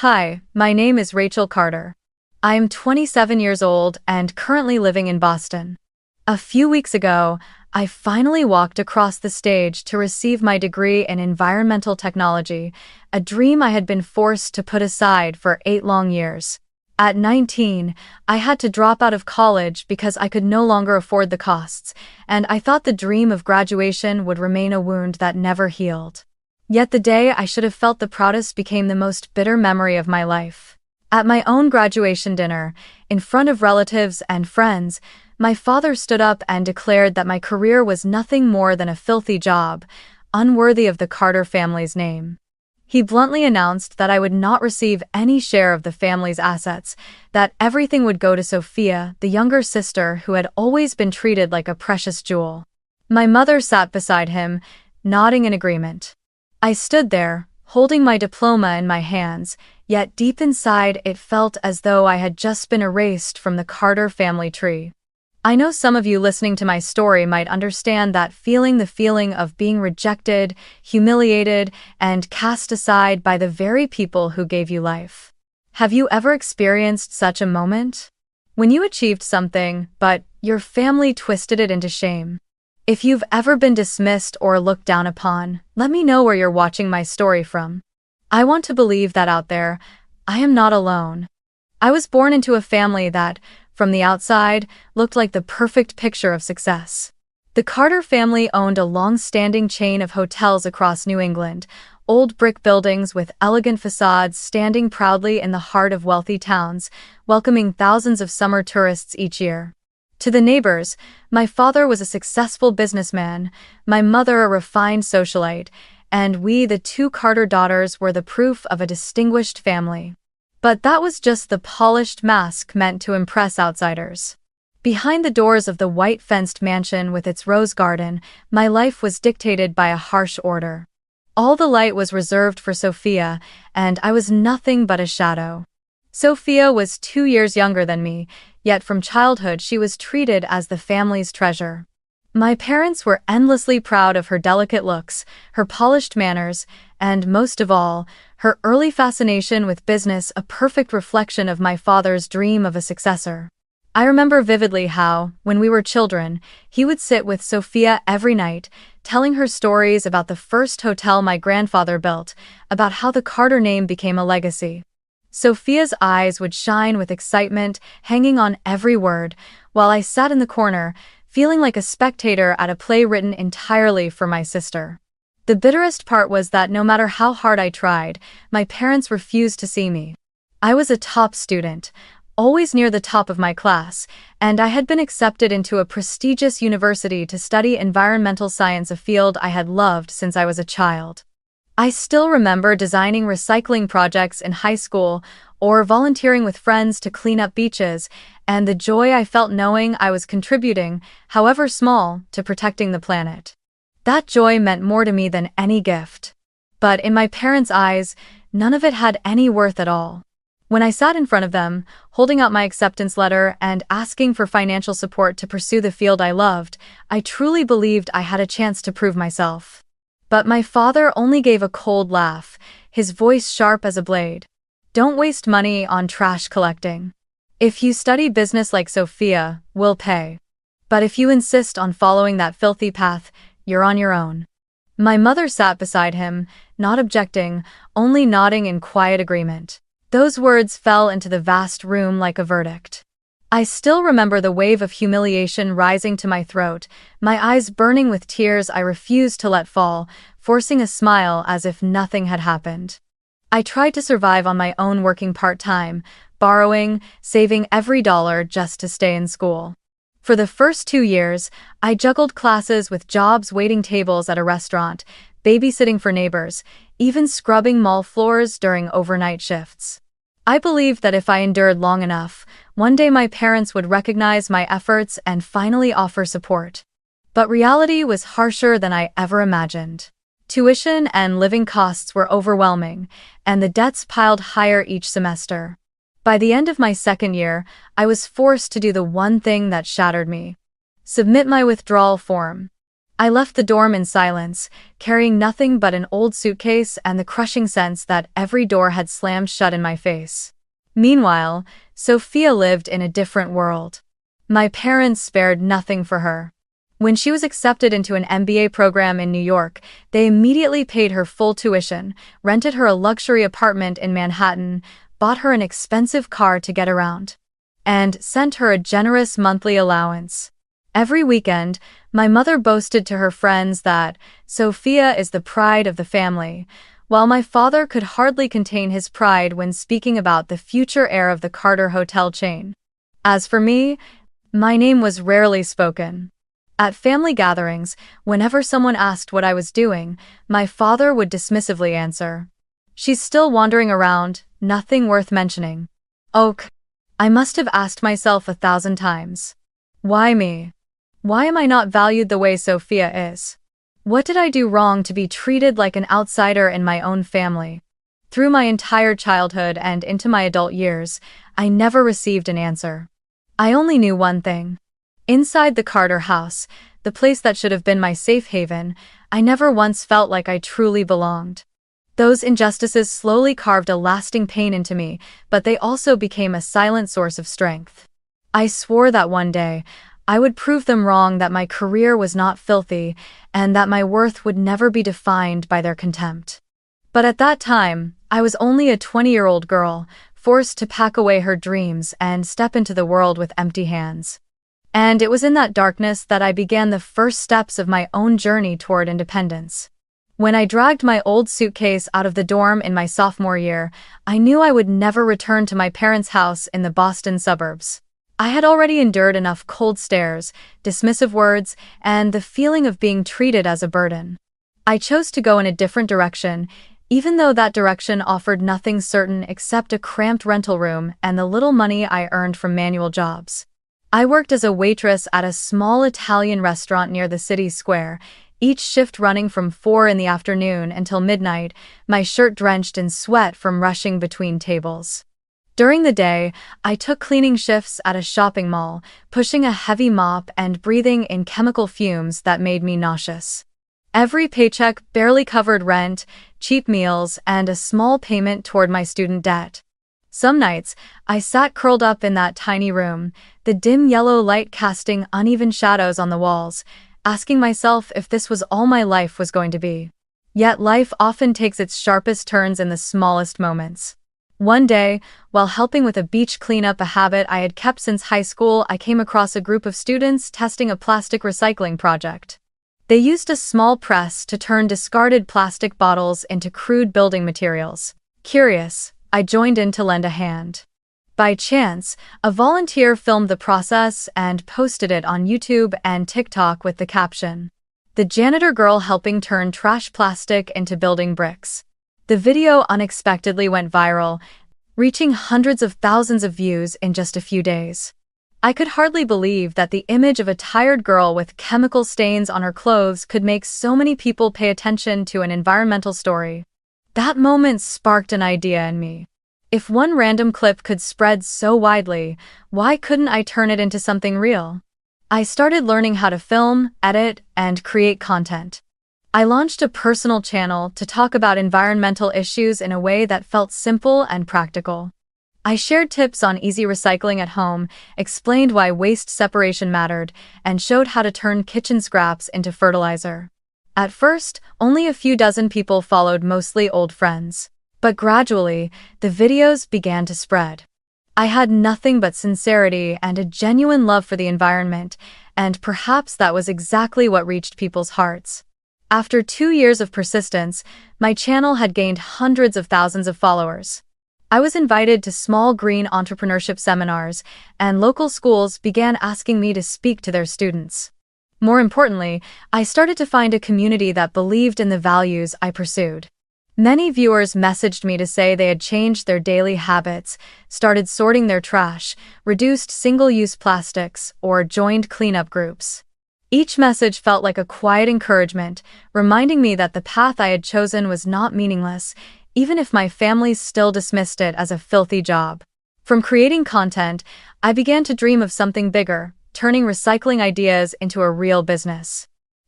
Hi, my name is Rachel Carter. I am 27 years old and currently living in Boston. A few weeks ago, I finally walked across the stage to receive my degree in environmental technology, a dream I had been forced to put aside for 8 long years. At 19, I had to drop out of college because I could no longer afford the costs, and I thought the dream of graduation would remain a wound that never healed. Yet the day I should have felt the proudest became the most bitter memory of my life. At my own graduation dinner, in front of relatives and friends, my father stood up and declared that my career was nothing more than a filthy job, unworthy of the Carter family's name. He bluntly announced that I would not receive any share of the family's assets, that everything would go to Sophia, the younger sister who had always been treated like a precious jewel. My mother sat beside him, nodding in agreement. I stood there, holding my diploma in my hands, yet deep inside it felt as though I had just been erased from the Carter family tree. I know some of you listening to my story might understand that feeling, the feeling of being rejected, humiliated, and cast aside by the very people who gave you life. Have you ever experienced such a moment? When you achieved something, but your family twisted it into shame. If you've ever been dismissed or looked down upon, let me know where you're watching my story from. I want to believe that out there, I am not alone. I was born into a family that, from the outside, looked like the perfect picture of success. The Carter family owned a long-standing chain of hotels across New England, old brick buildings with elegant facades standing proudly in the heart of wealthy towns, welcoming thousands of summer tourists each year. To the neighbors, my father was a successful businessman, my mother a refined socialite, and we, the two Carter daughters, were the proof of a distinguished family. But that was just the polished mask meant to impress outsiders. Behind the doors of the white-fenced mansion with its rose garden, my life was dictated by a harsh order. All the light was reserved for Sophia, and I was nothing but a shadow. Sophia was 2 years younger than me, yet from childhood she was treated as the family's treasure. My parents were endlessly proud of her delicate looks, her polished manners, and most of all, her early fascination with business, a perfect reflection of my father's dream of a successor. I remember vividly how, when we were children, he would sit with Sophia every night, telling her stories about the first hotel my grandfather built, about how the Carter name became a legacy. Sophia's eyes would shine with excitement, hanging on every word, while I sat in the corner, feeling like a spectator at a play written entirely for my sister. The bitterest part was that no matter how hard I tried, my parents refused to see me. I was a top student, always near the top of my class, and I had been accepted into a prestigious university to study environmental science, a field I had loved since I was a child. I still remember designing recycling projects in high school or volunteering with friends to clean up beaches, and the joy I felt knowing I was contributing, however small, to protecting the planet. That joy meant more to me than any gift. But in my parents' eyes, none of it had any worth at all. When I sat in front of them, holding out my acceptance letter and asking for financial support to pursue the field I loved, I truly believed I had a chance to prove myself. But my father only gave a cold laugh, his voice sharp as a blade. Don't waste money on trash collecting. If you study business like Sophia, we'll pay. But if you insist on following that filthy path, you're on your own. My mother sat beside him, not objecting, only nodding in quiet agreement. Those words fell into the vast room like a verdict. I still remember the wave of humiliation rising to my throat, my eyes burning with tears I refused to let fall, forcing a smile as if nothing had happened. I tried to survive on my own, working part-time, borrowing, saving every dollar just to stay in school. For the first 2 years, I juggled classes with jobs, waiting tables at a restaurant, babysitting for neighbors, even scrubbing mall floors during overnight shifts. I believed that if I endured long enough, one day my parents would recognize my efforts and finally offer support. But reality was harsher than I ever imagined. Tuition and living costs were overwhelming, and the debts piled higher each semester. By the end of my second year, I was forced to do the one thing that shattered me: submit my withdrawal form. I left the dorm in silence, carrying nothing but an old suitcase and the crushing sense that every door had slammed shut in my face. Meanwhile, Sophia lived in a different world. My parents spared nothing for her. When she was accepted into an MBA program in New York, they immediately paid her full tuition, rented her a luxury apartment in Manhattan, bought her an expensive car to get around, and sent her a generous monthly allowance. Every weekend, my mother boasted to her friends that Sophia is the pride of the family, while my father could hardly contain his pride when speaking about the future heir of the Carter hotel chain. As for me, my name was rarely spoken. At family gatherings, whenever someone asked what I was doing, my father would dismissively answer, "She's still wandering around, nothing worth mentioning." I must have asked myself 1,000 times. Why me? Why am I not valued the way Sophia is? What did I do wrong to be treated like an outsider in my own family? Through my entire childhood and into my adult years, I never received an answer. I only knew one thing. Inside the Carter house, the place that should have been my safe haven, I never once felt like I truly belonged. Those injustices slowly carved a lasting pain into me, but they also became a silent source of strength. I swore that one day, I would prove them wrong, that my career was not filthy, and that my worth would never be defined by their contempt. But at that time, I was only a 20-year-old girl, forced to pack away her dreams and step into the world with empty hands. And it was in that darkness that I began the first steps of my own journey toward independence. When I dragged my old suitcase out of the dorm in my sophomore year, I knew I would never return to my parents' house in the Boston suburbs. I had already endured enough cold stares, dismissive words, and the feeling of being treated as a burden. I chose to go in a different direction, even though that direction offered nothing certain except a cramped rental room and the little money I earned from manual jobs. I worked as a waitress at a small Italian restaurant near the city square, each shift running from 4 in the afternoon until midnight, my shirt drenched in sweat from rushing between tables. During the day, I took cleaning shifts at a shopping mall, pushing a heavy mop and breathing in chemical fumes that made me nauseous. Every paycheck barely covered rent, cheap meals, and a small payment toward my student debt. Some nights, I sat curled up in that tiny room, the dim yellow light casting uneven shadows on the walls, asking myself if this was all my life was going to be. Yet life often takes its sharpest turns in the smallest moments. One day, while helping with a beach cleanup, a habit I had kept since high school, I came across a group of students testing a plastic recycling project. They used a small press to turn discarded plastic bottles into crude building materials. Curious, I joined in to lend a hand. By chance, a volunteer filmed the process and posted it on YouTube and TikTok with the caption, "The janitor girl helping turn trash plastic into building bricks." The video unexpectedly went viral, reaching hundreds of thousands of views in just a few days. I could hardly believe that the image of a tired girl with chemical stains on her clothes could make so many people pay attention to an environmental story. That moment sparked an idea in me. If one random clip could spread so widely, why couldn't I turn it into something real? I started learning how to film, edit, and create content. I launched a personal channel to talk about environmental issues in a way that felt simple and practical. I shared tips on easy recycling at home, explained why waste separation mattered, and showed how to turn kitchen scraps into fertilizer. At first, only a few dozen people followed, mostly old friends. But gradually, the videos began to spread. I had nothing but sincerity and a genuine love for the environment, and perhaps that was exactly what reached people's hearts. After 2 years of persistence, my channel had gained hundreds of thousands of followers. I was invited to small green entrepreneurship seminars, and local schools began asking me to speak to their students. More importantly, I started to find a community that believed in the values I pursued. Many viewers messaged me to say they had changed their daily habits, started sorting their trash, reduced single-use plastics, or joined cleanup groups. Each message felt like a quiet encouragement, reminding me that the path I had chosen was not meaningless, even if my family still dismissed it as a filthy job. From creating content, I began to dream of something bigger, turning recycling ideas into a real business.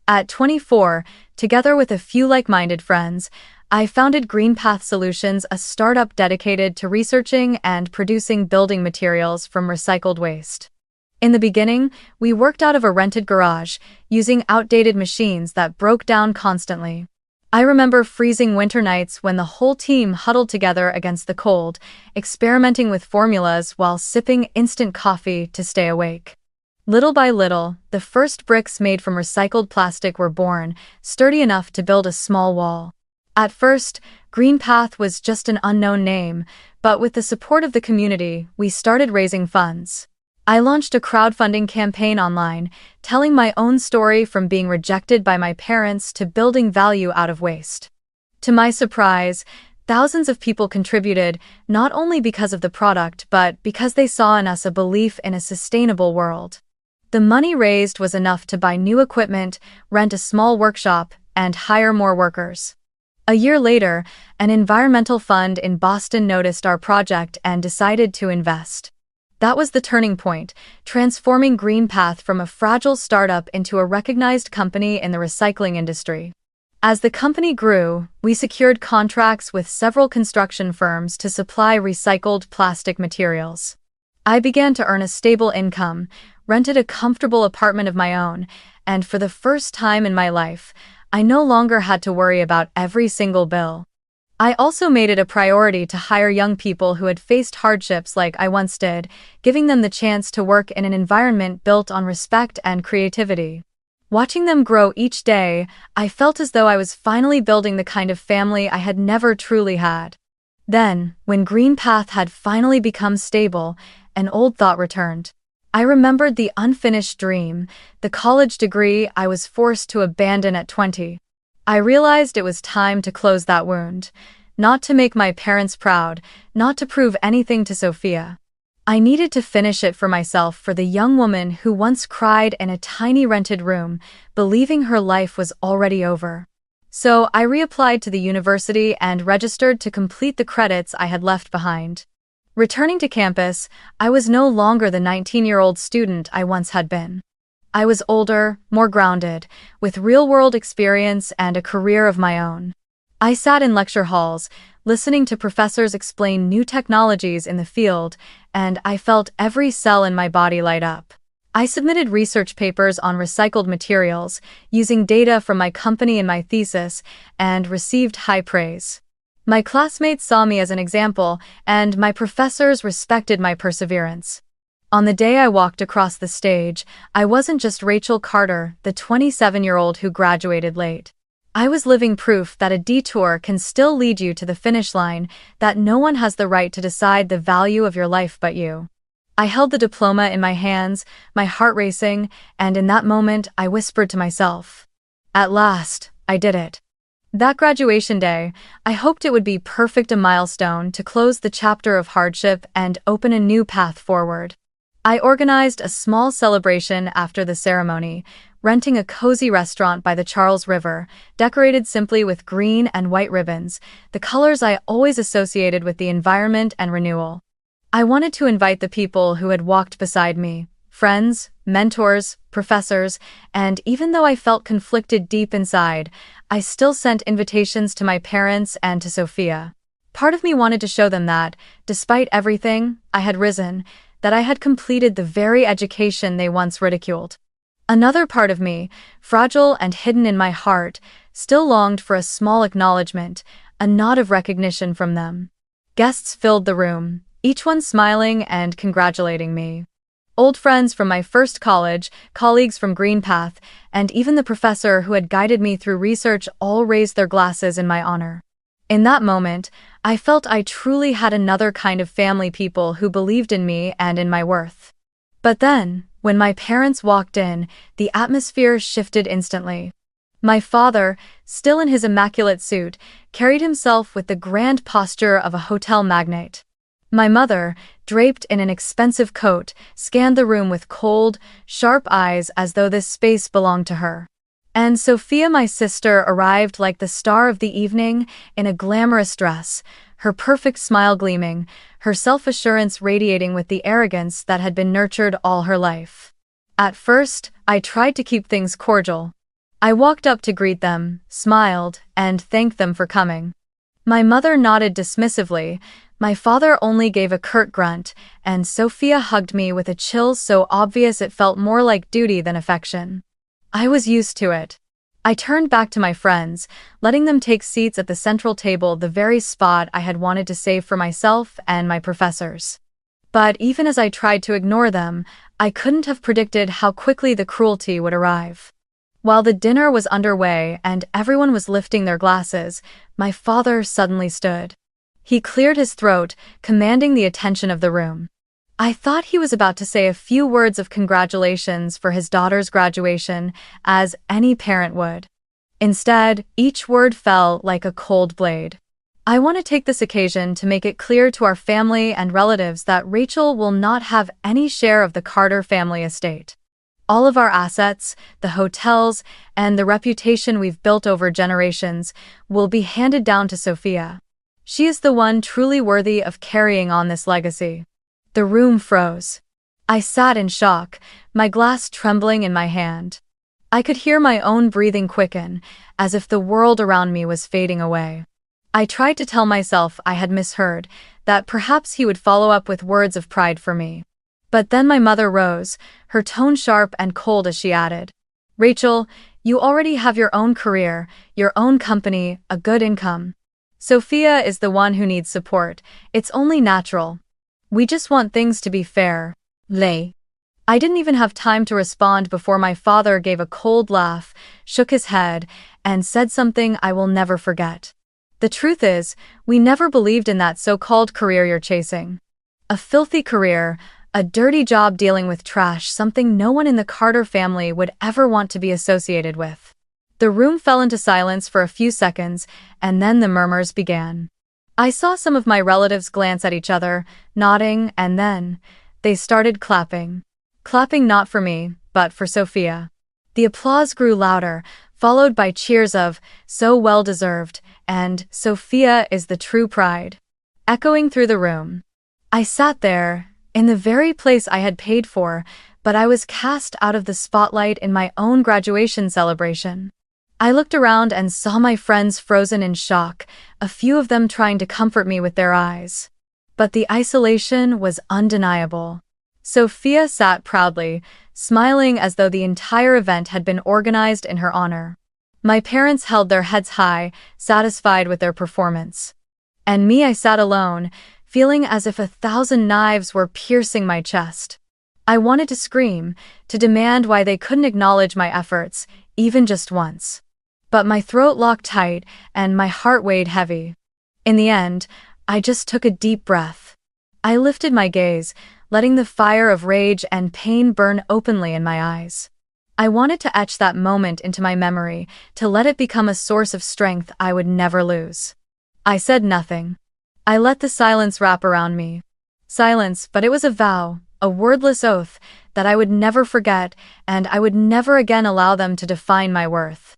At 24, together with a few like-minded friends, I founded GreenPath Solutions, a startup dedicated to researching and producing building materials from recycled waste. In the beginning, we worked out of a rented garage, using outdated machines that broke down constantly. I remember freezing winter nights when the whole team huddled together against the cold, experimenting with formulas while sipping instant coffee to stay awake. Little by little, the first bricks made from recycled plastic were born, sturdy enough to build a small wall. At first, GreenPath was just an unknown name, but with the support of the community, we started raising funds. I launched a crowdfunding campaign online, telling my own story from being rejected by my parents to building value out of waste. To my surprise, thousands of people contributed, not only because of the product but because they saw in us a belief in a sustainable world. The money raised was enough to buy new equipment, rent a small workshop, and hire more workers. A year later, an environmental fund in Boston noticed our project and decided to invest. That was the turning point, transforming GreenPath from a fragile startup into a recognized company in the recycling industry. As the company grew, we secured contracts with several construction firms to supply recycled plastic materials. I began to earn a stable income, rented a comfortable apartment of my own, and for the first time in my life, I no longer had to worry about every single bill. I also made it a priority to hire young people who had faced hardships like I once did, giving them the chance to work in an environment built on respect and creativity. Watching them grow each day, I felt as though I was finally building the kind of family I had never truly had. Then, when GreenPath had finally become stable, an old thought returned. I remembered the unfinished dream, the college degree I was forced to abandon at 20. I realized it was time to close that wound, not to make my parents proud, not to prove anything to Sophia. I needed to finish it for myself, for the young woman who once cried in a tiny rented room, believing her life was already over. So I reapplied to the university and registered to complete the credits I had left behind. Returning to campus, I was no longer the 19-year-old student I once had been. I was older, more grounded, with real-world experience and a career of my own. I sat in lecture halls, listening to professors explain new technologies in the field, and I felt every cell in my body light up. I submitted research papers on recycled materials, using data from my company in my thesis, and received high praise. My classmates saw me as an example, and my professors respected my perseverance. On the day I walked across the stage, I wasn't just Rachel Carter, the 27-year-old who graduated late. I was living proof that a detour can still lead you to the finish line, that no one has the right to decide the value of your life but you. I held the diploma in my hands, my heart racing, and in that moment I whispered to myself, "At last, I did it." That graduation day, I hoped it would be perfect, a milestone to close the chapter of hardship and open a new path forward. I organized a small celebration after the ceremony, renting a cozy restaurant by the Charles River, decorated simply with green and white ribbons, the colors I always associated with the environment and renewal. I wanted to invite the people who had walked beside me, friends, mentors, professors, and even though I felt conflicted deep inside, I still sent invitations to my parents and to Sophia. Part of me wanted to show them that, despite everything, I had risen, that I had completed the very education they once ridiculed. Another part of me, fragile and hidden in my heart, still longed for a small acknowledgement, a nod of recognition from them. Guests filled the room, each one smiling and congratulating me. Old friends from my first college, colleagues from GreenPath, and even the professor who had guided me through research all raised their glasses in my honor. In that moment, I felt I truly had another kind of family, people who believed in me and in my worth. But then, when my parents walked in, the atmosphere shifted instantly. My father, still in his immaculate suit, carried himself with the grand posture of a hotel magnate. My mother, draped in an expensive coat, scanned the room with cold, sharp eyes as though this space belonged to her. And Sophia, my sister, arrived like the star of the evening, in a glamorous dress, her perfect smile gleaming, her self-assurance radiating with the arrogance that had been nurtured all her life. At first, I tried to keep things cordial. I walked up to greet them, smiled, and thanked them for coming. My mother nodded dismissively, my father only gave a curt grunt, and Sophia hugged me with a chill so obvious it felt more like duty than affection. I was used to it. I turned back to my friends, letting them take seats at the central table, the very spot I had wanted to save for myself and my professors. But even as I tried to ignore them, I couldn't have predicted how quickly the cruelty would arrive. While the dinner was underway and everyone was lifting their glasses, my father suddenly stood. He cleared his throat, commanding the attention of the room. I thought he was about to say a few words of congratulations for his daughter's graduation, as any parent would. Instead, each word fell like a cold blade. I want to take this occasion to make it clear to our family and relatives that Rachel will not have any share of the Carter family estate. All of our assets, the hotels, and the reputation we've built over generations will be handed down to Sophia. She is the one truly worthy of carrying on this legacy. The room froze. I sat in shock, my glass trembling in my hand. I could hear my own breathing quicken, as if the world around me was fading away. I tried to tell myself I had misheard, that perhaps he would follow up with words of pride for me. But then my mother rose, her tone sharp and cold as she added, "Rachel, you already have your own career, your own company, a good income. Sophia is the one who needs support. It's only natural. We just want things to be fair." I didn't even have time to respond before my father gave a cold laugh, shook his head, and said something I will never forget. "The truth is, we never believed in that so-called career you're chasing. A filthy career, a dirty job dealing with trash, something no one in the Carter family would ever want to be associated with." The room fell into silence for a few seconds, and then the murmurs began. I saw some of my relatives glance at each other, nodding, and then they started clapping. Clapping not for me, but for Sophia. The applause grew louder, followed by cheers of, "So well deserved," and "Sophia is the true pride," echoing through the room. I sat there, in the very place I had paid for, but I was cast out of the spotlight in my own graduation celebration. I looked around and saw my friends frozen in shock, a few of them trying to comfort me with their eyes. But the isolation was undeniable. Sophia sat proudly, smiling as though the entire event had been organized in her honor. My parents held their heads high, satisfied with their performance. And me, I sat alone, feeling as if 1,000 knives were piercing my chest. I wanted to scream, to demand why they couldn't acknowledge my efforts, even just once. But my throat locked tight, and my heart weighed heavy. In the end, I just took a deep breath. I lifted my gaze, letting the fire of rage and pain burn openly in my eyes. I wanted to etch that moment into my memory, to let it become a source of strength I would never lose. I said nothing. I let the silence wrap around me. Silence, but it was a vow, a wordless oath, that I would never forget, and I would never again allow them to define my worth.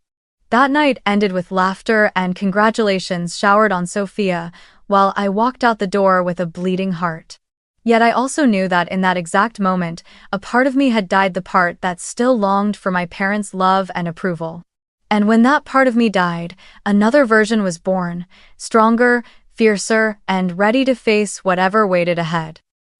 That night ended with laughter and congratulations showered on Sophia, while I walked out the door with a bleeding heart. Yet I also knew that in that exact moment, a part of me had died, the part that still longed for my parents' love and approval. And when that part of me died, another version was born, stronger, fiercer, and ready to face whatever waited ahead.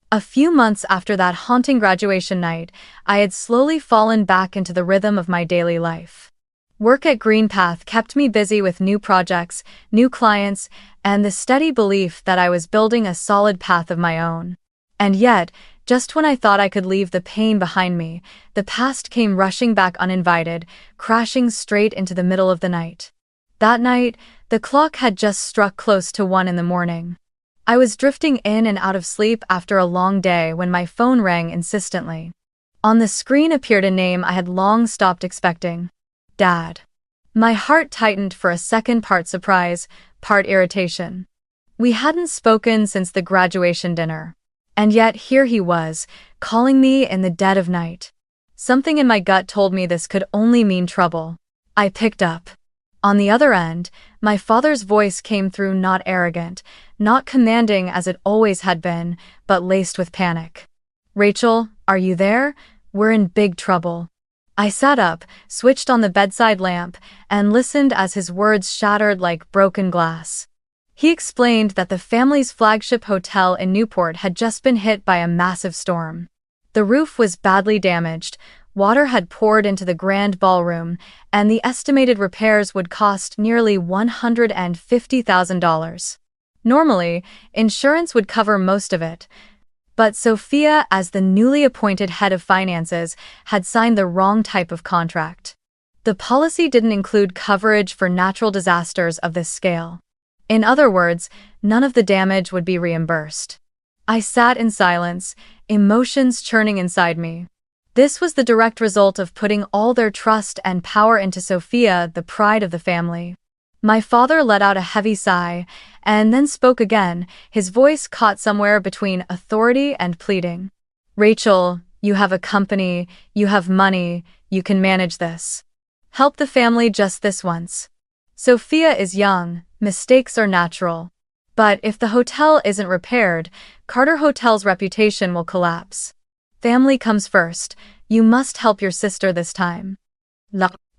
A few months after that haunting graduation night, I had slowly fallen back into the rhythm of my daily life. Work at Greenpath kept me busy with new projects, new clients, and the steady belief that I was building a solid path of my own. And yet, just when I thought I could leave the pain behind me, the past came rushing back uninvited, crashing straight into the middle of the night. That night, the clock had just struck close to 1 in the morning. I was drifting in and out of sleep after a long day when my phone rang insistently. On the screen appeared a name I had long stopped expecting. Dad. My heart tightened for a second, part surprise, part irritation. We hadn't spoken since the graduation dinner. And yet here he was, calling me in the dead of night. Something in my gut told me this could only mean trouble. I picked up. On the other end, my father's voice came through, not arrogant, not commanding as it always had been, but laced with panic. "Rachel, are you there? We're in big trouble." I sat up, switched on the bedside lamp, and listened as his words shattered like broken glass. He explained that the family's flagship hotel in Newport had just been hit by a massive storm. The roof was badly damaged, water had poured into the grand ballroom, and the estimated repairs would cost nearly $150,000. Normally, insurance would cover most of it, but Sophia, as the newly appointed head of finances, had signed the wrong type of contract. The policy didn't include coverage for natural disasters of this scale. In other words, none of the damage would be reimbursed. I sat in silence, emotions churning inside me. This was the direct result of putting all their trust and power into Sophia, the pride of the family. My father let out a heavy sigh, and then spoke again, his voice caught somewhere between authority and pleading. "Rachel, you have a company, you have money, you can manage this. Help the family just this once. Sophia is young, mistakes are natural. But if the hotel isn't repaired, Carter Hotel's reputation will collapse. Family comes first. You must help your sister this time."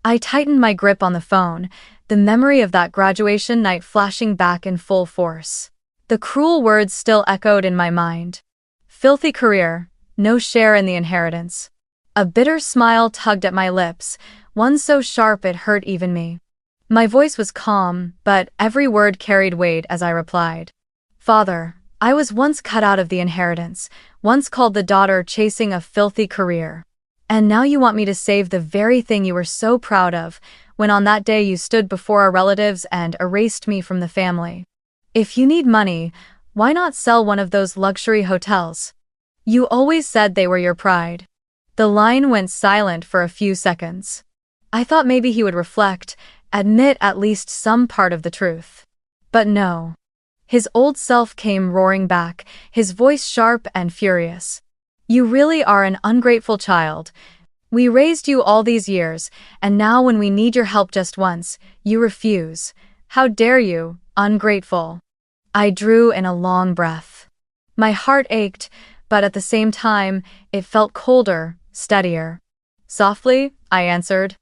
I tightened my grip on the phone, the memory of that graduation night flashing back in full force. The cruel words still echoed in my mind. Filthy career, no share in the inheritance. A bitter smile tugged at my lips, one so sharp it hurt even me. My voice was calm, but every word carried weight as I replied. "Father, I was once cut out of the inheritance, once called the daughter chasing a filthy career. And now you want me to save the very thing you were so proud of, when on that day you stood before our relatives and erased me from the family. If you need money, why not sell one of those luxury hotels? You always said they were your pride." The line went silent for a few seconds. I thought maybe he would reflect, admit at least some part of the truth. But no. His old self came roaring back, his voice sharp and furious. "You really are an ungrateful child. We raised you all these years, and now when we need your help just once, you refuse. How dare you, ungrateful." I drew in a long breath. My heart ached, but at the same time, it felt colder, steadier. Softly, I answered.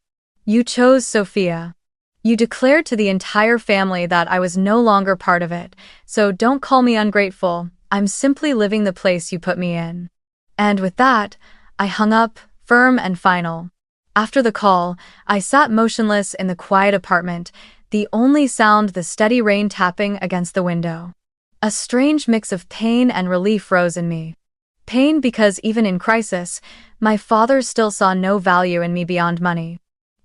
"You chose Sophia. You declared to the entire family that I was no longer part of it, so don't call me ungrateful. I'm simply living the place you put me in." And with that, I hung up, firm and final. After the call, I sat motionless in the quiet apartment, the only sound the steady rain tapping against the window. A strange mix of pain and relief rose in me. Pain because even in crisis, my father still saw no value in me beyond money.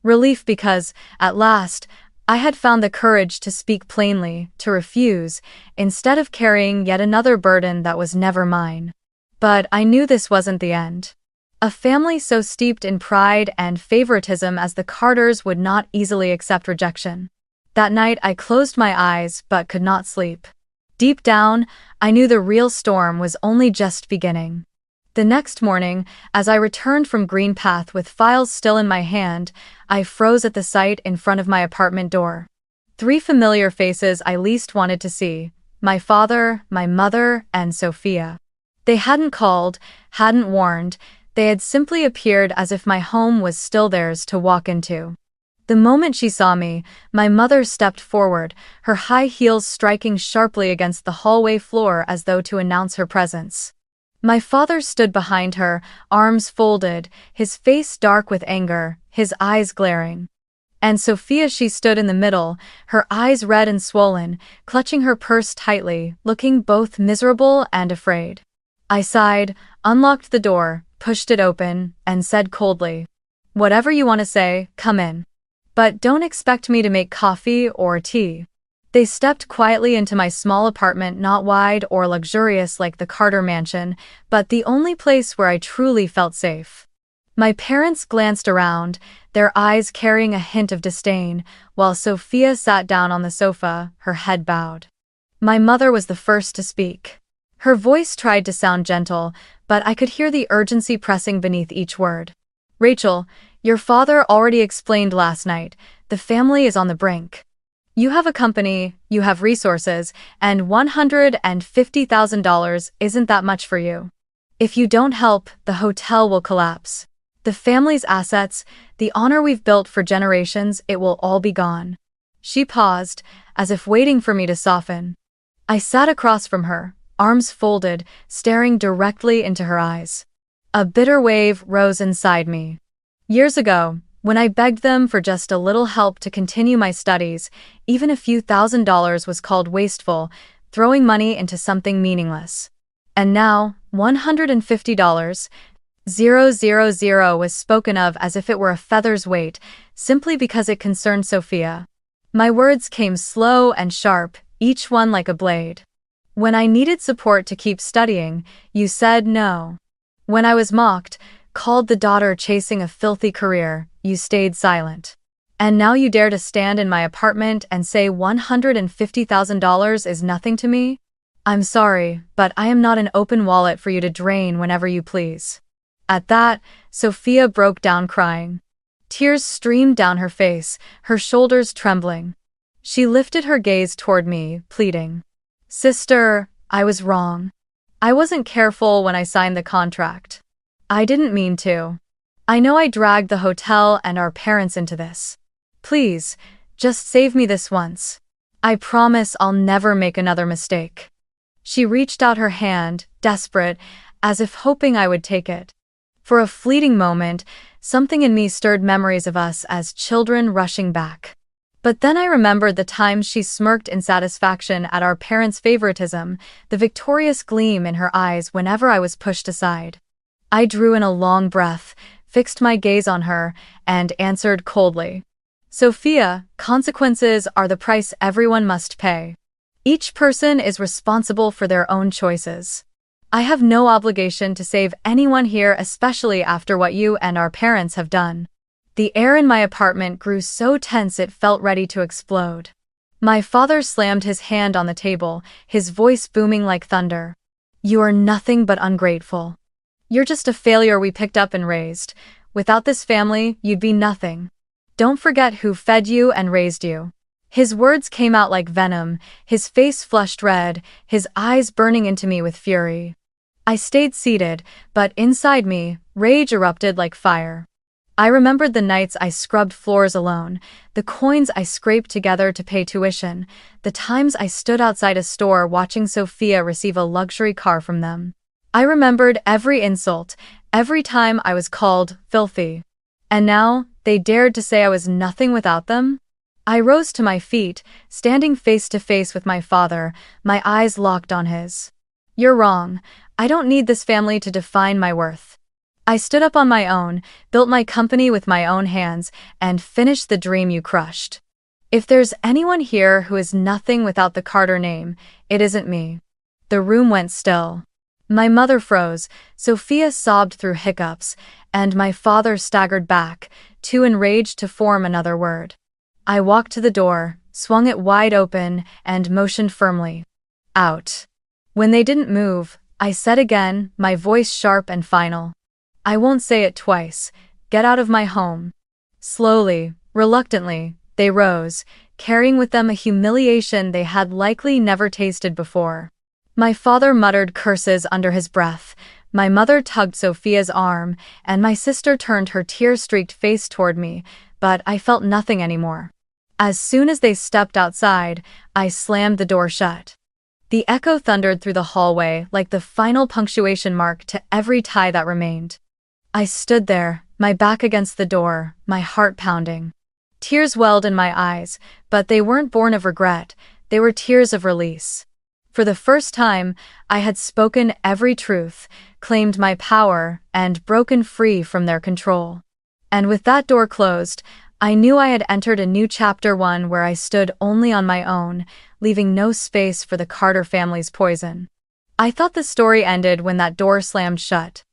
Relief because, at last, I had found the courage to speak plainly, to refuse, instead of carrying yet another burden that was never mine. But I knew this wasn't the end. A family so steeped in pride and favoritism as the Carters would not easily accept rejection. That night I closed my eyes but could not sleep. Deep down, I knew the real storm was only just beginning. The next morning, as I returned from Green Path with files still in my hand, I froze at the sight in front of my apartment door. 3 familiar faces I least wanted to see: my father, my mother, and Sophia. They hadn't called, hadn't warned, they had simply appeared as if my home was still theirs to walk into. The moment she saw me, my mother stepped forward, her high heels striking sharply against the hallway floor as though to announce her presence. My father stood behind her, arms folded, his face dark with anger, his eyes glaring. And Sophia, she stood in the middle, her eyes red and swollen, clutching her purse tightly, looking both miserable and afraid. I sighed, unlocked the door, pushed it open, and said coldly, "Whatever you want to say, come in. But don't expect me to make coffee or tea." They stepped quietly into my small apartment, not wide or luxurious like the Carter mansion, but the only place where I truly felt safe. My parents glanced around, their eyes carrying a hint of disdain, while Sophia sat down on the sofa, her head bowed. My mother was the first to speak. Her voice tried to sound gentle, but I could hear the urgency pressing beneath each word. "Rachel, your father already explained last night, the family is on the brink. You have a company, you have resources, and $150,000 isn't that much for you. If you don't help, the hotel will collapse. The family's assets, the honor we've built for generations, it will all be gone. She paused, as if waiting for me to soften. I sat across from her, arms folded, staring directly into her eyes. A bitter wave rose inside me. Years ago, when I begged them for just a little help to continue my studies, even a few $1,000s was called wasteful, throwing money into something meaningless. And now, $150, 000 was spoken of as if it were a feather's weight, simply because it concerned Sophia. My words came slow and sharp, each one like a blade. When I needed support to keep studying, you said no. When I was mocked, called the daughter chasing a filthy career, you stayed silent. And now you dare to stand in my apartment and say $150,000 is nothing to me? I'm sorry, but I am not an open wallet for you to drain whenever you please. At that, Sophia broke down crying. Tears streamed down her face, her shoulders trembling. She lifted her gaze toward me, pleading. Sister, I was wrong. I wasn't careful when I signed the contract. I didn't mean to. I know I dragged the hotel and our parents into this. Please, just save me this once. I promise I'll never make another mistake. She reached out her hand, desperate, as if hoping I would take it. For a fleeting moment, something in me stirred memories of us as children rushing back. But then I remembered the times she smirked in satisfaction at our parents' favoritism, the victorious gleam in her eyes whenever I was pushed aside. I drew in a long breath, fixed my gaze on her, and answered coldly. Sophia, consequences are the price everyone must pay. Each person is responsible for their own choices. I have no obligation to save anyone here, especially after what you and our parents have done. The air in my apartment grew so tense it felt ready to explode. My father slammed his hand on the table, his voice booming like thunder. You are nothing but ungrateful. You're just a failure we picked up and raised. Without this family, you'd be nothing. Don't forget who fed you and raised you. His words came out like venom, his face flushed red, his eyes burning into me with fury. I stayed seated, but inside me, rage erupted like fire. I remembered the nights I scrubbed floors alone, the coins I scraped together to pay tuition, the times I stood outside a store watching Sophia receive a luxury car from them. I remembered every insult, every time I was called filthy. And now, they dared to say I was nothing without them? I rose to my feet, standing face to face with my father, my eyes locked on his. You're wrong. I don't need this family to define my worth. I stood up on my own, built my company with my own hands, and finished the dream you crushed. If there's anyone here who is nothing without the Carter name, it isn't me. The room went still. My mother froze, Sophia sobbed through hiccups, and my father staggered back, too enraged to form another word. I walked to the door, swung it wide open, and motioned firmly. Out. When they didn't move, I said again, my voice sharp and final. I won't say it twice. Get out of my home. Slowly, reluctantly, they rose, carrying with them a humiliation they had likely never tasted before. My father muttered curses under his breath, my mother tugged Sophia's arm, and my sister turned her tear-streaked face toward me, but I felt nothing anymore. As soon as they stepped outside, I slammed the door shut. The echo thundered through the hallway like the final punctuation mark to every tie that remained. I stood there, my back against the door, my heart pounding. Tears welled in my eyes, but they weren't born of regret, they were tears of release. For the first time, I had spoken every truth, claimed my power, and broken free from their control. And with that door closed, I knew I had entered a new chapter, one where I stood only on my own, leaving no space for the Carter family's poison. I thought the story ended when that door slammed shut.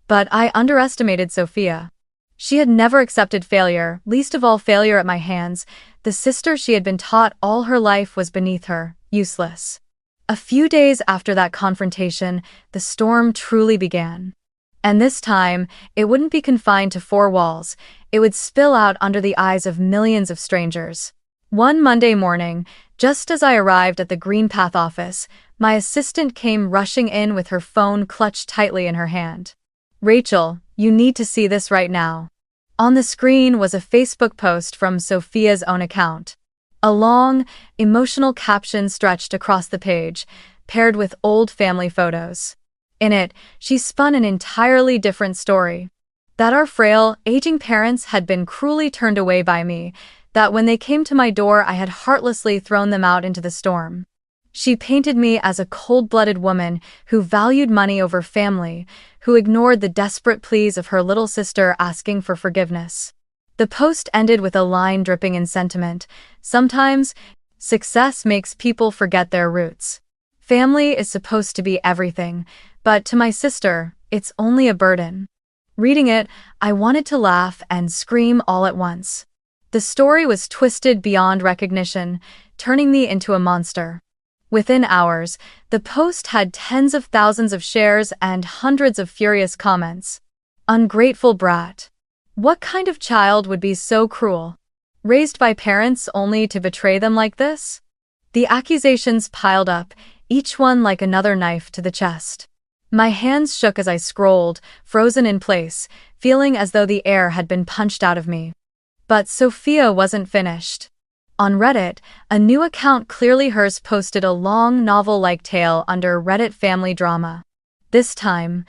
But I underestimated Sophia. She had never accepted failure, least of all failure at my hands. The sister she had been taught all her life was beneath her, useless. A few days after that confrontation, the storm truly began. And this time, it wouldn't be confined to four walls, it would spill out under the eyes of millions of strangers. One Monday morning, just as I arrived at the Greenpath office, my assistant came rushing in with her phone clutched tightly in her hand. Rachel, You need to see this right now. On the screen was a Facebook post from Sophia's own account. A long, emotional caption stretched across the page, paired with old family photos. In it, she spun an entirely different story. That our frail, aging parents had been cruelly turned away by me, that when they came to my door I had heartlessly thrown them out into the storm. She painted me as a cold-blooded woman who valued money over family, who ignored the desperate pleas of her little sister asking for forgiveness. The post ended with a line dripping in sentiment. Sometimes, success makes people forget their roots. Family is supposed to be everything, but to my sister, it's only a burden. Reading it, I wanted to laugh and scream all at once. The story was twisted beyond recognition, turning me into a monster. Within hours, the post had tens of thousands of shares and hundreds of furious comments. Ungrateful brat. What kind of child would be so cruel? Raised by parents only to betray them like this? The accusations piled up, each one like another knife to the chest. My hands shook as I scrolled, frozen in place, feeling as though the air had been punched out of me. But Sophia wasn't finished. On Reddit, a new account clearly hers posted a long novel-like tale under Reddit family drama. This time,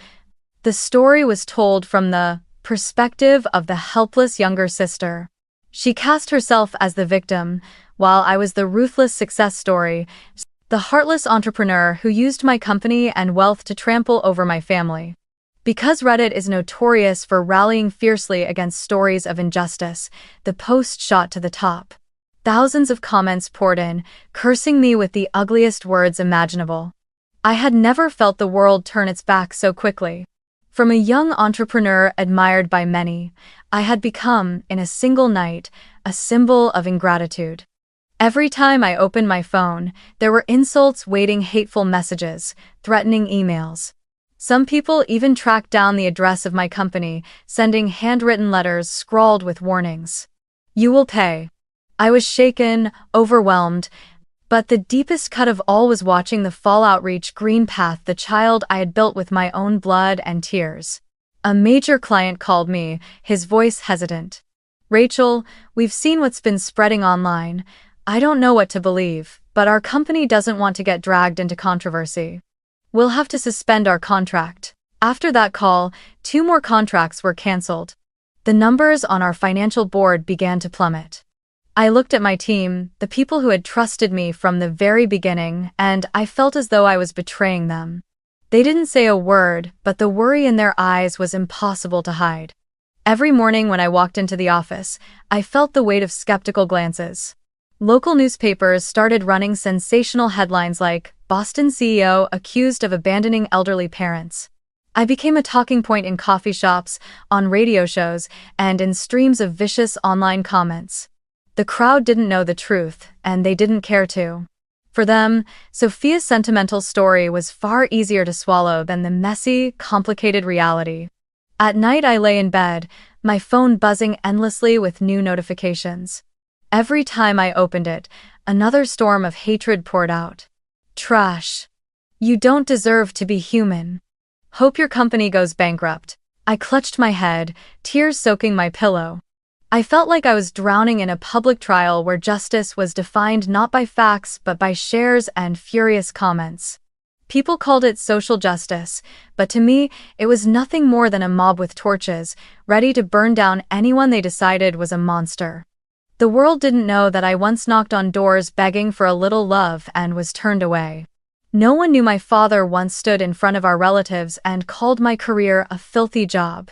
the story was told from the perspective of the helpless younger sister. She cast herself as the victim, while I was the ruthless success story, the heartless entrepreneur who used my company and wealth to trample over my family. Because Reddit is notorious for rallying fiercely against stories of injustice, the post shot to the top. Thousands of comments poured in, cursing me with the ugliest words imaginable. I had never felt the world turn its back so quickly. From a young entrepreneur admired by many, I had become, in a single night, a symbol of ingratitude. Every time I opened my phone, there were insults waiting, hateful messages, threatening emails. Some people even tracked down the address of my company, sending handwritten letters scrawled with warnings. You will pay. I was shaken, overwhelmed, but the deepest cut of all was watching the fallout reach Green Path, the child I had built with my own blood and tears. A major client called me, his voice hesitant. Rachel, we've seen what's been spreading online. I don't know what to believe, but our company doesn't want to get dragged into controversy. We'll have to suspend our contract. After that call, 2 more contracts were canceled. The numbers on our financial board began to plummet. I looked at my team, the people who had trusted me from the very beginning, and I felt as though I was betraying them. They didn't say a word, but the worry in their eyes was impossible to hide. Every morning when I walked into the office, I felt the weight of skeptical glances. Local newspapers started running sensational headlines like, Boston CEO accused of abandoning elderly parents. I became a talking point in coffee shops, on radio shows, and in streams of vicious online comments. The crowd didn't know the truth, and they didn't care to. For them, Sophia's sentimental story was far easier to swallow than the messy, complicated reality. At night I lay in bed, my phone buzzing endlessly with new notifications. Every time I opened it, another storm of hatred poured out. Trash. You don't deserve to be human. Hope your company goes bankrupt. I clutched my head, tears soaking my pillow. I felt like I was drowning in a public trial where justice was defined not by facts but by shares and furious comments. People called it social justice, but to me, it was nothing more than a mob with torches, ready to burn down anyone they decided was a monster. The world didn't know that I once knocked on doors begging for a little love and was turned away. No one knew my father once stood in front of our relatives and called my career a filthy job.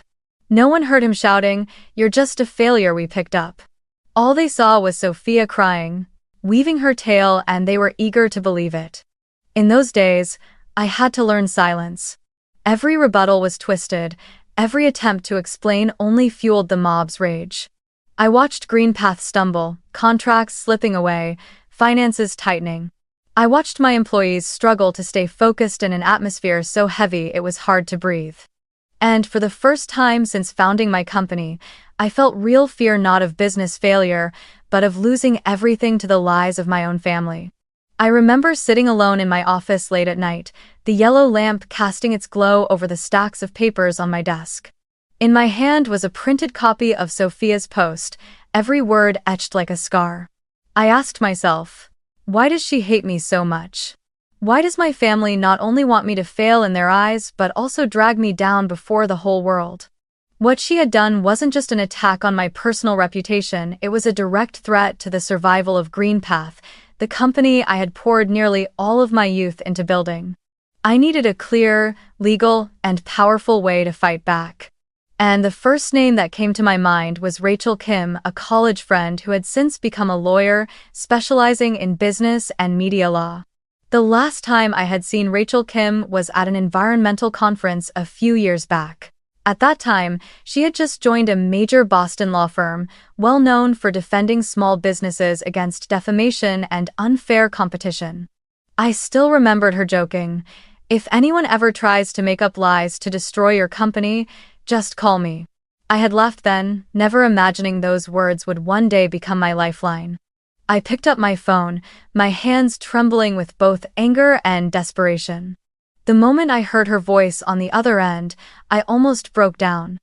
No one heard him shouting, "You're just a failure we picked up." All they saw was Sophia crying, weaving her tale, and they were eager to believe it. In those days, I had to learn silence. Every rebuttal was twisted, every attempt to explain only fueled the mob's rage. I watched Green Path stumble, contracts slipping away, finances tightening. I watched my employees struggle to stay focused in an atmosphere so heavy it was hard to breathe. And for the first time since founding my company, I felt real fear, not of business failure, but of losing everything to the lies of my own family. I remember sitting alone in my office late at night, the yellow lamp casting its glow over the stacks of papers on my desk. In my hand was a printed copy of Sophia's post, every word etched like a scar. I asked myself, why does she hate me so much? Why does my family not only want me to fail in their eyes but also drag me down before the whole world? What she had done wasn't just an attack on my personal reputation, it was a direct threat to the survival of GreenPath, the company I had poured nearly all of my youth into building. I needed a clear, legal, and powerful way to fight back. And the first name that came to my mind was Rachel Kim, a college friend who had since become a lawyer, specializing in business and media law. The last time I had seen Rachel Kim was at an environmental conference a few years back. At that time, she had just joined a major Boston law firm, well known for defending small businesses against defamation and unfair competition. I still remembered her joking, "If anyone ever tries to make up lies to destroy your company, just call me." I had laughed then, never imagining those words would one day become my lifeline. I picked up my phone, my hands trembling with both anger and desperation. The moment I heard her voice on the other end, I almost broke down.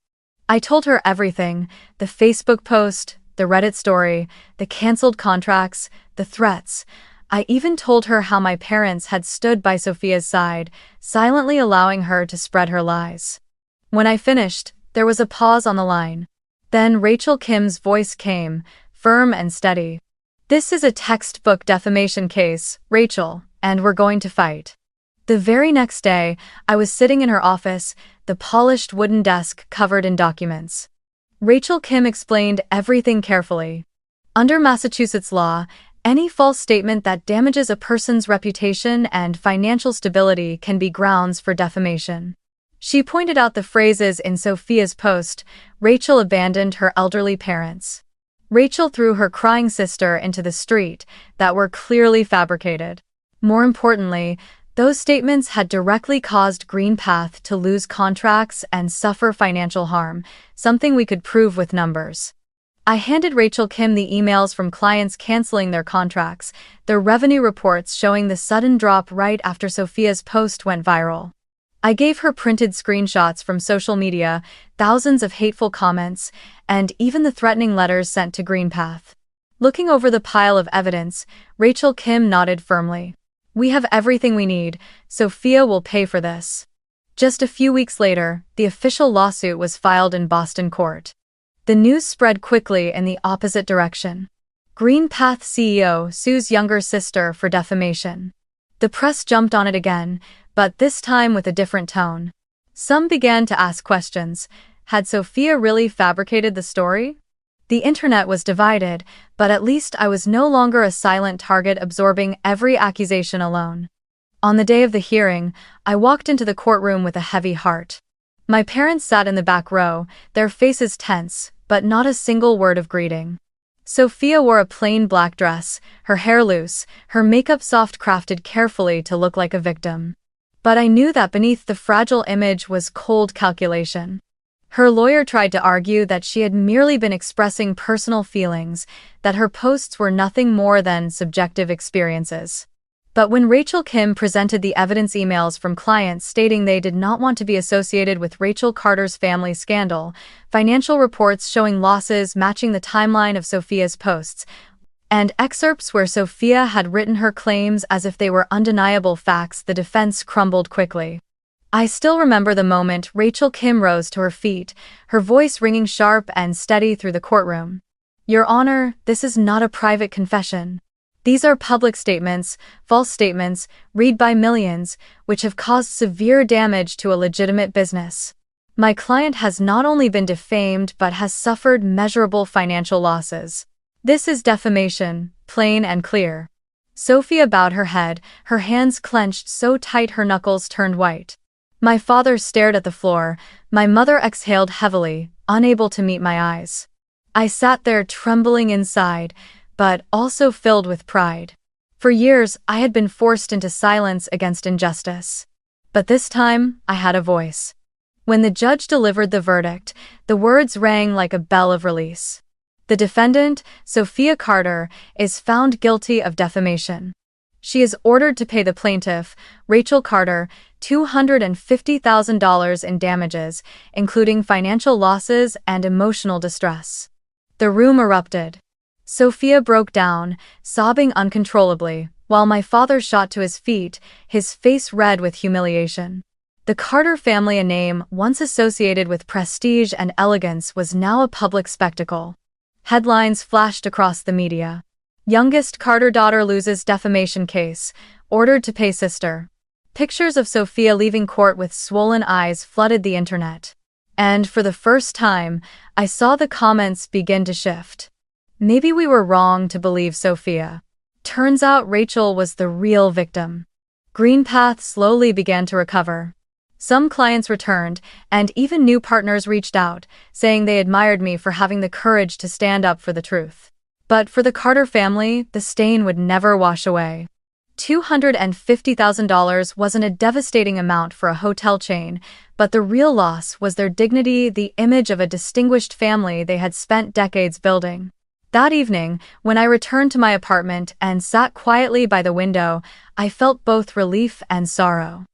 I told her everything: the Facebook post, the Reddit story, the canceled contracts, the threats. I even told her how my parents had stood by Sophia's side, silently allowing her to spread her lies. When I finished, there was a pause on the line. Then Rachel Kim's voice came, firm and steady. "This is a textbook defamation case, Rachel, and we're going to fight." The very next day, I was sitting in her office, the polished wooden desk covered in documents. Rachel Kim explained everything carefully. Under Massachusetts law, any false statement that damages a person's reputation and financial stability can be grounds for defamation. She pointed out the phrases in Sophia's post: "Rachel abandoned her elderly parents. Rachel threw her crying sister into the street," that were clearly fabricated. More importantly, those statements had directly caused GreenPath to lose contracts and suffer financial harm, something we could prove with numbers. I handed Rachel Kim the emails from clients canceling their contracts, the revenue reports showing the sudden drop right after Sophia's post went viral. I gave her printed screenshots from social media, thousands of hateful comments, and even the threatening letters sent to GreenPath. Looking over the pile of evidence, Rachel Kim nodded firmly. "We have everything we need. Sophia will pay for this." Just a few weeks later, the official lawsuit was filed in Boston court. The news spread quickly in the opposite direction. GreenPath CEO sues younger sister for defamation. The press jumped on it again, but this time with a different tone. Some began to ask questions. Had Sophia really fabricated the story? The internet was divided, but at least I was no longer a silent target absorbing every accusation alone. On the day of the hearing, I walked into the courtroom with a heavy heart. My parents sat in the back row, their faces tense, but not a single word of greeting. Sophia wore a plain black dress, her hair loose, her makeup soft-crafted carefully to look like a victim. But I knew that beneath the fragile image was cold calculation. Her lawyer tried to argue that she had merely been expressing personal feelings, that her posts were nothing more than subjective experiences. But when Rachel Kim presented the evidence emails from clients stating they did not want to be associated with Rachel Carter's family scandal, financial reports showing losses matching the timeline of Sophia's posts, and excerpts where Sophia had written her claims as if they were undeniable facts, the defense crumbled quickly. I still remember the moment Rachel Kim rose to her feet, her voice ringing sharp and steady through the courtroom. "Your Honor, this is not a private confession. These are public statements, false statements, read by millions, which have caused severe damage to a legitimate business. My client has not only been defamed but has suffered measurable financial losses. This is defamation, plain and clear." Sophia bowed her head, her hands clenched so tight her knuckles turned white. My father stared at the floor, my mother exhaled heavily, unable to meet my eyes. I sat there trembling inside, but also filled with pride. For years, I had been forced into silence against injustice. But this time, I had a voice. When the judge delivered the verdict, the words rang like a bell of release. The defendant, Sophia Carter, is found guilty of defamation. She is ordered to pay the plaintiff, Rachel Carter, $250,000 in damages, including financial losses and emotional distress. The room erupted. Sophia broke down, sobbing uncontrollably, while my father shot to his feet, his face red with humiliation. The Carter family, a name once associated with prestige and elegance, was now a public spectacle. Headlines flashed across the media. Youngest Carter daughter loses defamation case, ordered to pay sister. Pictures of Sophia leaving court with swollen eyes flooded the internet. And for the first time, I saw the comments begin to shift. Maybe we were wrong to believe Sophia. Turns out Rachel was the real victim. Greenpath slowly began to recover. Some clients returned, and even new partners reached out, saying they admired me for having the courage to stand up for the truth. But for the Carter family, the stain would never wash away. $250,000 wasn't a devastating amount for a hotel chain, but the real loss was their dignity, the image of a distinguished family they had spent decades building. That evening, when I returned to my apartment and sat quietly by the window, I felt both relief and sorrow.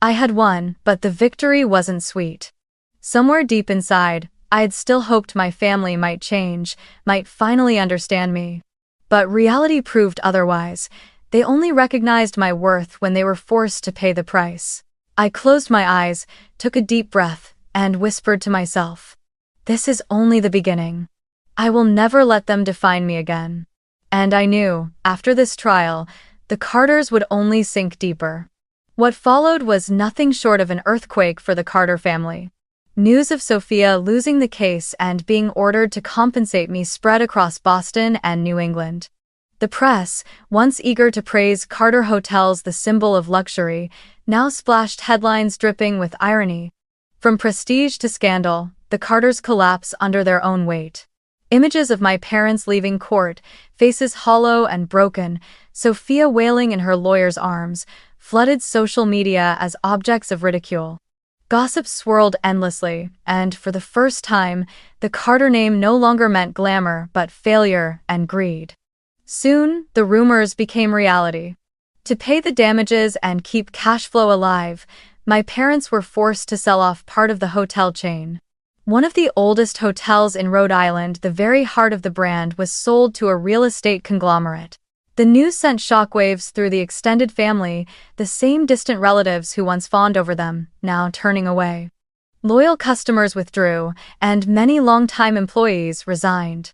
I had won, but the victory wasn't sweet. Somewhere deep inside, I had still hoped my family might change, might finally understand me. But reality proved otherwise. They only recognized my worth when they were forced to pay the price. I closed my eyes, took a deep breath, and whispered to myself, "This is only the beginning. I will never let them define me again." And I knew, after this trial, the Carters would only sink deeper. What followed was nothing short of an earthquake for the Carter family. News of Sophia losing the case and being ordered to compensate me spread across Boston and New England. The press, once eager to praise Carter hotels, the symbol of luxury, now splashed headlines dripping with irony. From prestige to scandal, the Carters collapse under their own weight. Images of my parents leaving court, faces hollow and broken, Sophia wailing in her lawyer's arms, flooded social media as objects of ridicule. Gossip swirled endlessly, and for the first time, the Carter name no longer meant glamour but failure and greed. Soon, the rumors became reality. To pay the damages and keep cash flow alive, my parents were forced to sell off part of the hotel chain. One of the oldest hotels in Rhode Island, the very heart of the brand, was sold to a real estate conglomerate. The news sent shockwaves through the extended family, the same distant relatives who once fawned over them, now turning away. Loyal customers withdrew, and many longtime employees resigned.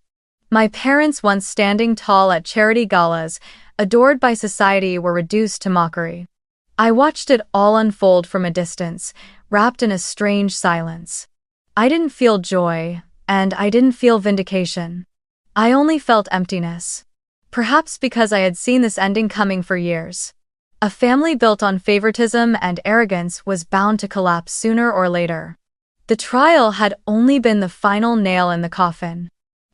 My parents, once standing tall at charity galas, adored by society, were reduced to mockery. I watched it all unfold from a distance, wrapped in a strange silence. I didn't feel joy, and I didn't feel vindication. I only felt emptiness. Perhaps because I had seen this ending coming for years. A family built on favoritism and arrogance was bound to collapse sooner or later. The trial had only been the final nail in the coffin.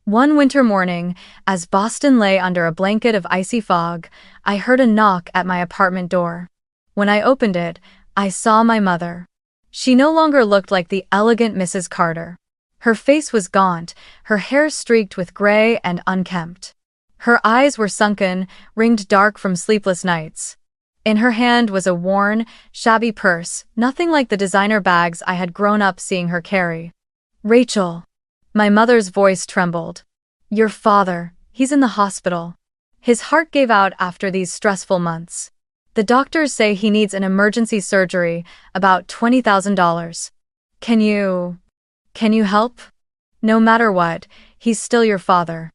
One winter morning, as Boston lay under a blanket of icy fog, I heard a knock at my apartment door. When I opened it, I saw my mother. She no longer looked like the elegant Mrs. Carter. Her face was gaunt, her hair streaked with gray and unkempt. Her eyes were sunken, ringed dark from sleepless nights. In her hand was a worn, shabby purse, nothing like the designer bags I had grown up seeing her carry. "Rachel." My mother's voice trembled. "Your father, he's in the hospital. His heart gave out after these stressful months. The doctors say he needs an emergency surgery, about $20,000. Can you help? No matter what, he's still your father."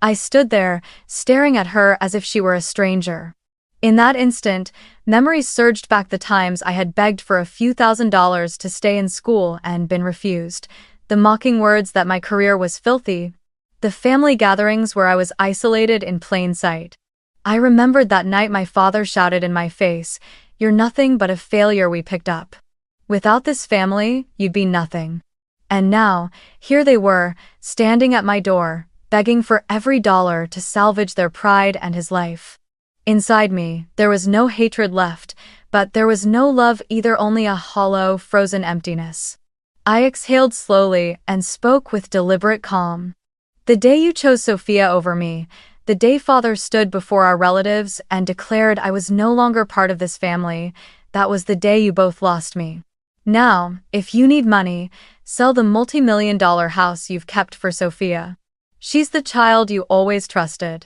I stood there, staring at her as if she were a stranger. In that instant, memories surged back, the times I had begged for a few $1,000s to stay in school and been refused, the mocking words that my career was filthy, the family gatherings where I was isolated in plain sight. I remembered that night my father shouted in my face, "You're nothing but a failure we picked up. Without this family, you'd be nothing." And now, here they were, standing at my door, begging for every dollar to salvage their pride and his life. Inside me, there was no hatred left, but there was no love either, only a hollow, frozen emptiness. I exhaled slowly and spoke with deliberate calm. "The day you chose Sophia over me, the day Father stood before our relatives and declared I was no longer part of this family, that was the day you both lost me. Now, if you need money, sell the multi-million-dollar house you've kept for Sophia. She's the child you always trusted."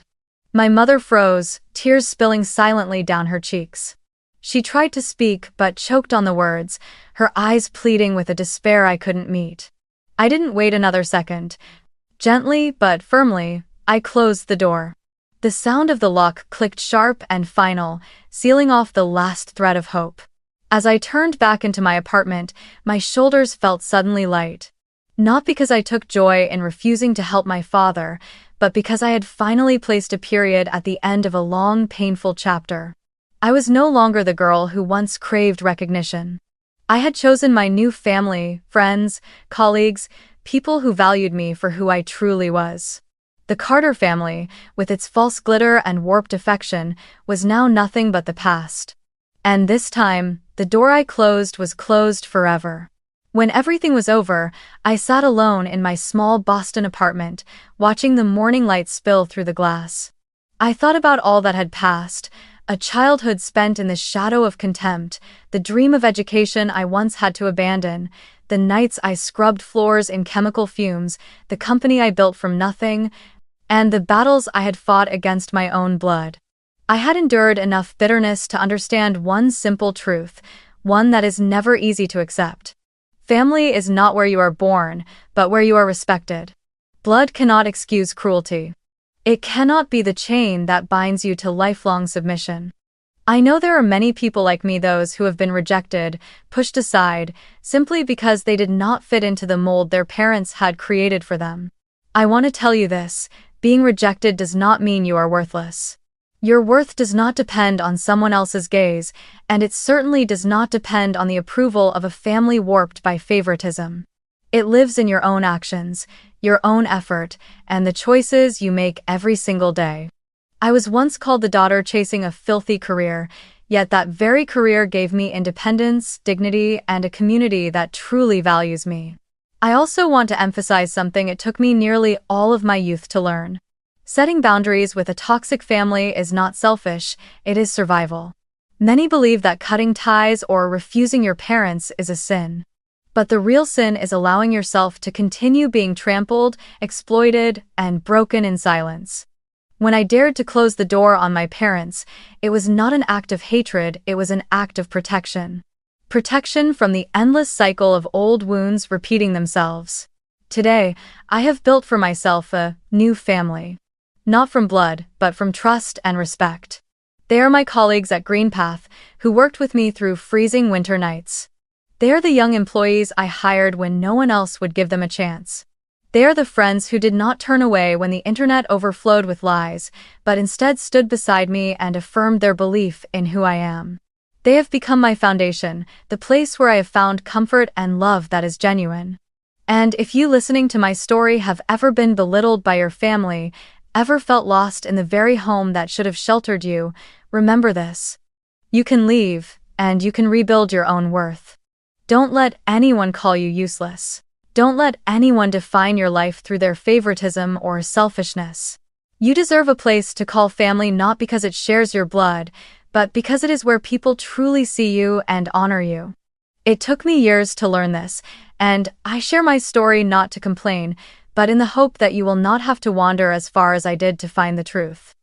My mother froze, tears spilling silently down her cheeks. She tried to speak but choked on the words, her eyes pleading with a despair I couldn't meet. I didn't wait another second. Gently but firmly, I closed the door. The sound of the lock clicked sharp and final, sealing off the last thread of hope. As I turned back into my apartment, my shoulders felt suddenly light. Not because I took joy in refusing to help my father, but because I had finally placed a period at the end of a long, painful chapter. I was no longer the girl who once craved recognition. I had chosen my new family, friends, colleagues, people who valued me for who I truly was. The Carter family, with its false glitter and warped affection, was now nothing but the past. And this time, the door I closed was closed forever. When everything was over, I sat alone in my small Boston apartment, watching the morning light spill through the glass. I thought about all that had passed, a childhood spent in the shadow of contempt, the dream of education I once had to abandon, the nights I scrubbed floors in chemical fumes, the company I built from nothing, and the battles I had fought against my own blood. I had endured enough bitterness to understand one simple truth, one that is never easy to accept. Family is not where you are born, but where you are respected. Blood cannot excuse cruelty. It cannot be the chain that binds you to lifelong submission. I know there are many people like me, those who have been rejected, pushed aside, simply because they did not fit into the mold their parents had created for them. I want to tell you this: being rejected does not mean you are worthless. Your worth does not depend on someone else's gaze, and it certainly does not depend on the approval of a family warped by favoritism. It lives in your own actions, your own effort, and the choices you make every single day. I was once called the daughter chasing a filthy career, yet that very career gave me independence, dignity, and a community that truly values me. I also want to emphasize something it took me nearly all of my youth to learn. Setting boundaries with a toxic family is not selfish, it is survival. Many believe that cutting ties or refusing your parents is a sin. But the real sin is allowing yourself to continue being trampled, exploited, and broken in silence. When I dared to close the door on my parents, it was not an act of hatred, it was an act of protection. Protection from the endless cycle of old wounds repeating themselves. Today, I have built for myself a new family. Not from blood, but from trust and respect. They are my colleagues at GreenPath, who worked with me through freezing winter nights. They are the young employees I hired when no one else would give them a chance. They are the friends who did not turn away when the internet overflowed with lies, but instead stood beside me and affirmed their belief in who I am. They have become my foundation, the place where I have found comfort and love that is genuine. And if you listening to my story have ever been belittled by your family, ever felt lost in the very home that should have sheltered you, remember this: you can leave, and you can rebuild your own worth. Don't let anyone call you useless. Don't let anyone define your life through their favoritism or selfishness. You deserve a place to call family, not because it shares your blood, but because it is where people truly see you and honor you. It took me years to learn this, and I share my story not to complain, but in the hope that you will not have to wander as far as I did to find the truth.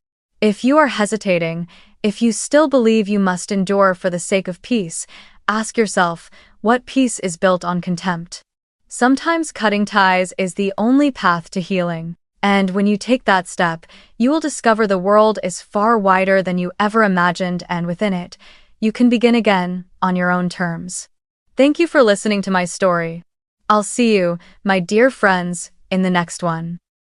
If you are hesitating, if you still believe you must endure for the sake of peace, ask yourself, what peace is built on contempt? Sometimes cutting ties is the only path to healing. And when you take that step, you will discover the world is far wider than you ever imagined, and within it, you can begin again, on your own terms. Thank you for listening to my story. I'll see you, my dear friends, in the next one.